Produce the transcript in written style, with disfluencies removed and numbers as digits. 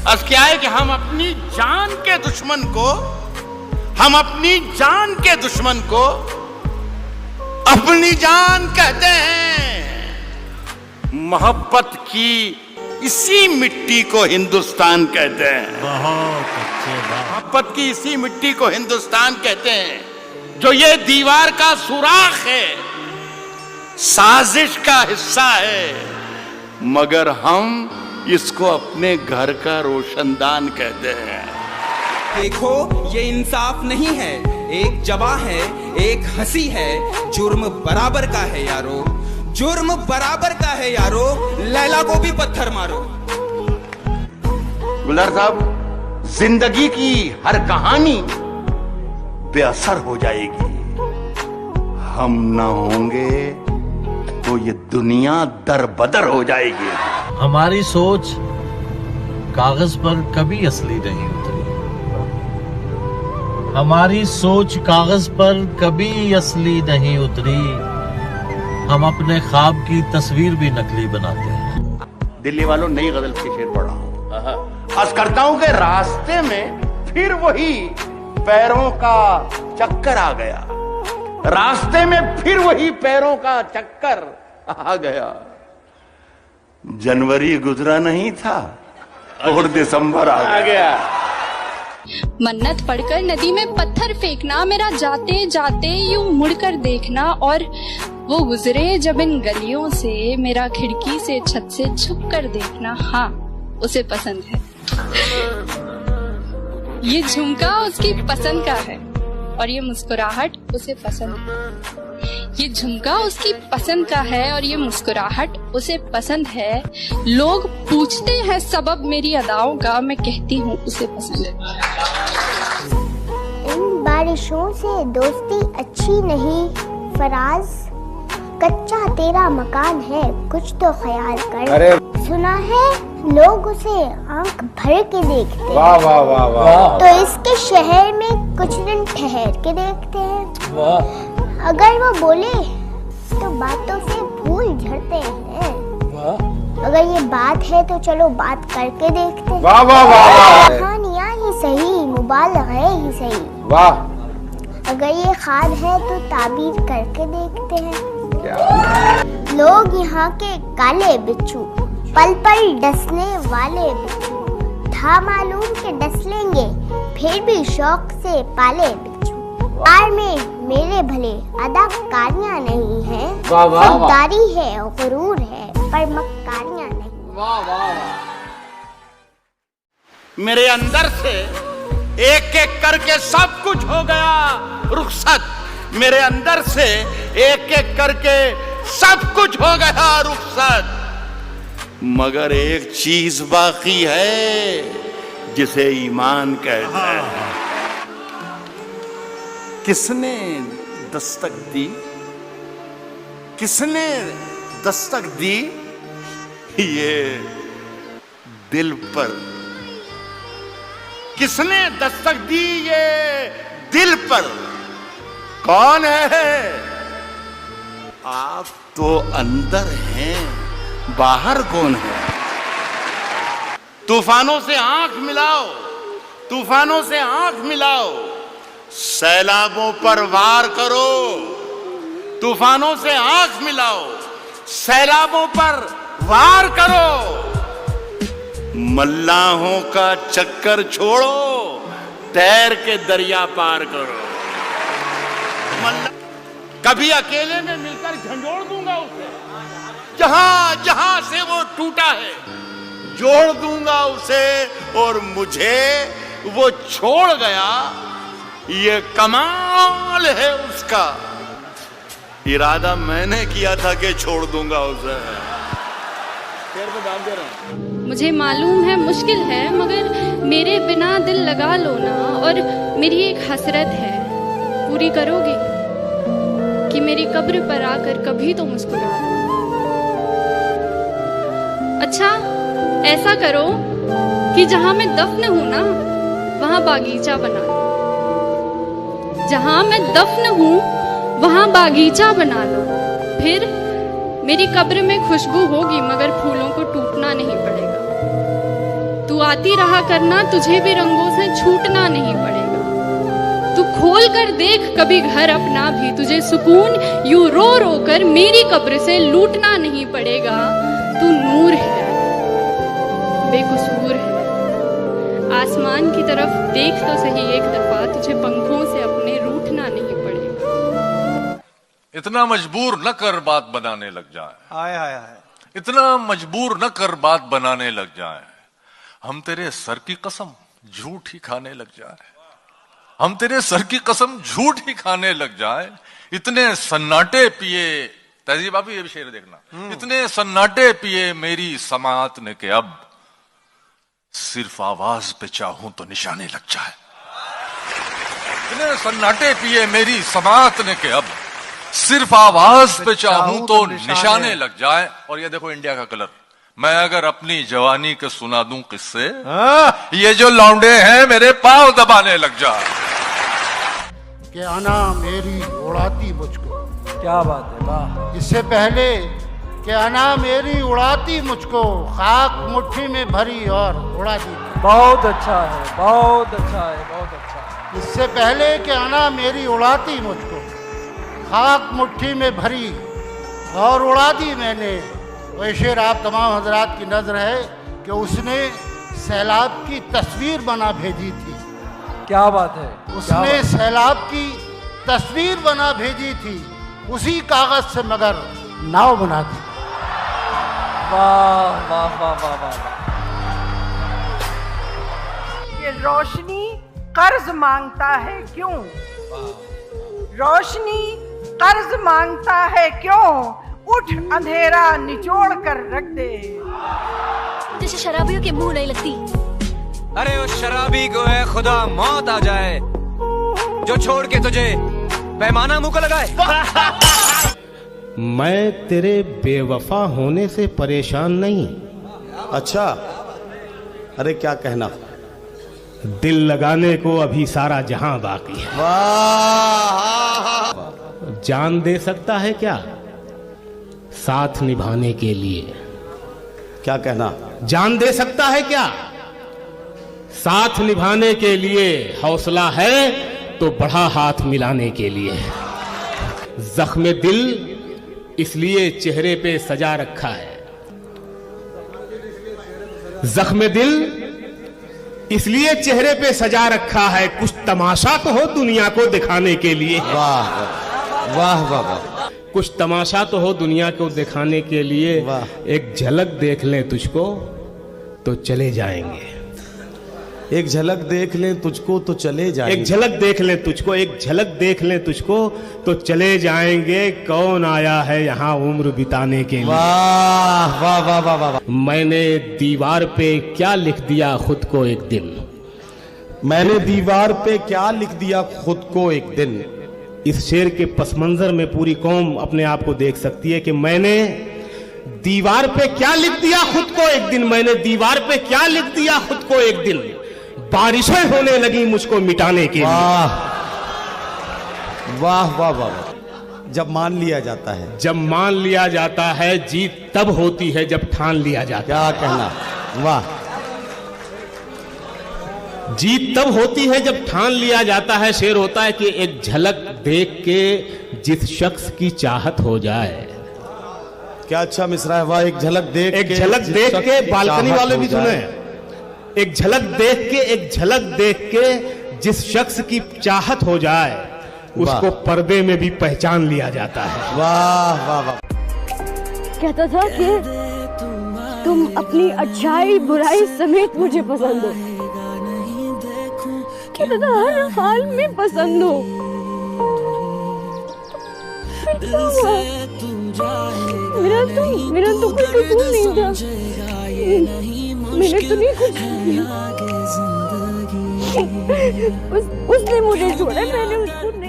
अब क्या है कि हम अपनी जान के दुश्मन को अपनी जान कहते हैं। मोहब्बत की इसी मिट्टी को हिंदुस्तान कहते हैं। बहुत अच्छे बात। मोहब्बत की इसी मिट्टी को हिंदुस्तान कहते हैं, जो ये दीवार का सुराख है, साजिश का हिस्सा है, मगर हम इसको अपने घर का रोशनदान कहते हैं। देखो ये इंसाफ नहीं है, एक जवा है, एक हंसी है, जुर्म बराबर का है यारो, जुर्म बराबर का है यारो, लैला को भी पत्थर मारो। गुलजार साहब, जिंदगी की हर कहानी बेअसर हो जाएगी, हम ना होंगे तो ये दुनिया दरबदर हो जाएगी। हमारी सोच कागज पर कभी असली नहीं उतरी, हमारी सोच कागज पर कभी असली नहीं उतरी, हम अपने ख्वाब की तस्वीर भी नकली बनाते हैं। दिल्ली वालों, नई गजल के शेर पढ़ रहा हूं। अर्ज करता हूं कि रास्ते में फिर वही पैरों का चक्कर आ गया, रास्ते में फिर वही पैरों का चक्कर आ गया। जनवरी गुजरा नहीं था और दिसंबर आ गया। मन्नत पढ़कर नदी में पत्थर फेंकना, मेरा जाते जाते यूं मुड़कर देखना, और वो गुजरे जब इन गलियों से, मेरा खिड़की से छत से छुप कर देखना, हाँ उसे पसंद है। ये झुमका उसकी पसंद का है और ये मुस्कुराहट उसे पसंद है। ये झुमका उसकी पसंद का है और ये मुस्कुराहट उसे पसंद है। लोग पूछते हैं सबब मेरी अदाओं का, मैं कहती हूँ उसे पसंद है। इन बारिशों से दोस्ती अच्छी नहीं फराज, कच्चा तेरा मकान है, कुछ तो ख्याल कर। अरे सुना है लोग उसे आंख भर के देखते, वाह वाह वाह वाह, तो इसके शहर में कुछ दिन ठहर के देखते हैं। वाह। अगर वो बोले तो बातों से फूल झड़ते हैं, वाह। अगर ये बात है तो चलो बात करके देखते हैं, वाह वाह वाह। कहानियां ही सही, मुबालग़े ही सही, वाह। अगर ये ख्वाब है तो ताबीर करके देखते हैं। लोग यहाँ के काले बिच्छू, पल पल डसने वाले बिच्छू, था मालूम के डस लेंगे फिर भी शौक से पाले बिच्छू। प्यार में मेरे भले अदाकारियां नहीं है, खुददारी है गुरूर है पर मक्कारियां नहीं। वाह वाह वाह। मेरे अंदर से एक एक करके सब कुछ हो गया रुखसत, मेरे अंदर से एक एक करके सब कुछ हो गया रुखसत, मगर एक चीज बाकी है जिसे ईमान कहते हैं। किसने दस्तक दी, किसने दस्तक दी ये दिल पर, किसने दस्तक दी ये दिल पर, कौन है? आप तो अंदर हैं, बाहर कौन है? तूफानों से आंख मिलाओ, तूफानों से आंख मिलाओ, सैलाबों पर वार करो, तूफानों से आंख मिलाओ, सैलाबों पर वार करो, मल्लाहों का चक्कर छोड़ो, तैर के दरिया पार करो। कभी अकेले में मिलकर झंझोड़ दूंगा उसे, जहां जहां से वो टूटा है जोड़ दूंगा उसे, और मुझे वो छोड़ गया ये कमाल है उसका, इरादा मैंने किया था कि छोड़ दूंगा उसे। शेर पे दाम दे रहा हूं। मुझे मालूम है मुश्किल है, मगर मेरे बिना दिल लगा लो ना, और मेरी एक हसरत है, पूरी करोगे कि मेरी कब्र पर आकर कभी तो मुस्कुरा दो। अच्छा ऐसा करो कि जहां मैं दफन हूं ना वहां बागीचा बना लो, जहां मैं दफन हूं वहां बागीचा बना लो, फिर मेरी कब्र में खुशबू होगी मगर फूलों को टूटना नहीं पड़ेगा। तू गाती रहा करना, तुझे भी रंगों से छूटना नहीं पड़ेगा। तू खोल कर देख कभी घर अपना भी, तुझे सुकून यूं रो रो कर मेरी कब्र से लूटना नहीं पड़ेगा। तू नूर है, बेकसूर है, आसमान की तरफ देख तो सही एक दफा, तुझे पंखों से अपने रूठना नहीं पड़ेगा। इतना मजबूर न कर बात बनाने लग जाए, हाय हाय हाय, इतना मजबूर न कर बात बनाने लग जाए, हम तेरे सर की कसम झूठ ही खाने लग जाए, हम तेरे सर की कसम झूठ ही खाने लग जाए। इतने सन्नाटे पिए, तहजीब आप ये भी शेर देखना, इतने सन्नाटे पिए मेरी समात ने के अब सिर्फ आवाज पे चाहूं तो निशाने लग जाए। इतने सन्नाटे पिए मेरी समात ने के अब सिर्फ आवाज पे चाहूं तो निशाने लग जाए। और ये देखो इंडिया का कलर, मैं अगर अपनी जवानी के सुना दूं किस्से, ये जो लौंडे हैं मेरे पांव दबाने लग जाए। कि आना मेरी उड़ाती मुझको, क्या बात है, वाह। इससे पहले कि आना मेरी उड़ाती मुझको, खाक मुट्ठी में भरी और उड़ा दी। बहुत अच्छा है, बहुत अच्छा है, बहुत अच्छा है। इससे पहले कि आना मेरी उड़ाती मुझको, खाक मुट्ठी में भरी और उड़ा दी मैंने। वह शेर आप तमाम हजरात की नजर है कि उसने सैलाब की तस्वीर बना भेजी थी। क्या बात है, उसने सैलाब की तस्वीर बना भेजी थी, उसी कागज से मगर नाव बना दी। वाह वाह वाह वाह वाह। ये रोशनी कर्ज मांगता है क्यों, रोशनी कर्ज मांगता है क्यों, उठ अंधेरा निचोड़ कर रख दे। जैसे शराबियों के मुंह नहीं लगती। अरे उस शराबी को है खुदा मौत आ जाए, जो छोड़ के तुझे पैमाना मुंह को लगाए। मैं तेरे बेवफा होने से परेशान नहीं। अच्छा, अरे क्या कहना। दिल लगाने को अभी सारा जहां बाकी है। वाह, जान दे सकता है क्या साथ निभाने के लिए? क्या कहना। जान दे सकता है क्या साथ निभाने के लिए? हौसला है तो बढ़ा हाथ मिलाने के लिए। जख्म दिल इसलिए चेहरे पे सजा रखा है, जख्म दिल इसलिए चेहरे पे सजा रखा है, कुछ तमाशा तो हो दुनिया को दिखाने के लिए। वाह वाह वाह वाह, कुछ तमाशा तो हो दुनिया को दिखाने के लिए। वाह। एक झलक देख लें तुझको तो चले जाएंगे, एक झलक देख लें तुझको तो चले जाएंगे। एक झलक देख लें तुझको, एक झलक देख लें तुझको तो चले जाएंगे। कौन आया है यहाँ उम्र बिताने के लिए? वाह वाह वाह वाह वाह। मैंने दीवार पे क्या लिख दिया खुद को एक दिन, मैंने दीवार पे क्या लिख दिया खुद को एक दिन। इस शेर के पस मंजर में पूरी कौम अपने आप को देख सकती है कि मैंने दीवार पे क्या लिख दिया खुद को एक दिन, मैंने दीवार पे क्या लिख दिया खुद को एक दिन। बारिशें होने लगी मुझको मिटाने के लिए। वाह वाह वाह। जब मान लिया जाता है, जब मान लिया जाता है, जीत तब होती है जब ठान लिया जाता है। क्या कहना। वाह। जीत तब होती है जब ठान लिया जाता है। शेर होता है कि एक झलक देख के जिस शख्स की चाहत हो जाए। क्या अच्छा मिसरा है। वाह। एक झलक देख, एक झलक देख के, बालकनी वाले भी सुने, एक झलक देख के, एक झलक देख के जिस शख्स की चाहत हो जाए उसको पर्दे में भी पहचान लिया जाता है। वाह वाह वाह। कहता था कि तुम अपनी अच्छाई बुराई समेत मुझे पसंद हो, कहता था हर हाल में पसंद हो। मेरा तो कोई कसूर नहीं था, मैंने तो नहीं कुछ किया। उसने मुझे छोड़ा, मैंने उसको नहीं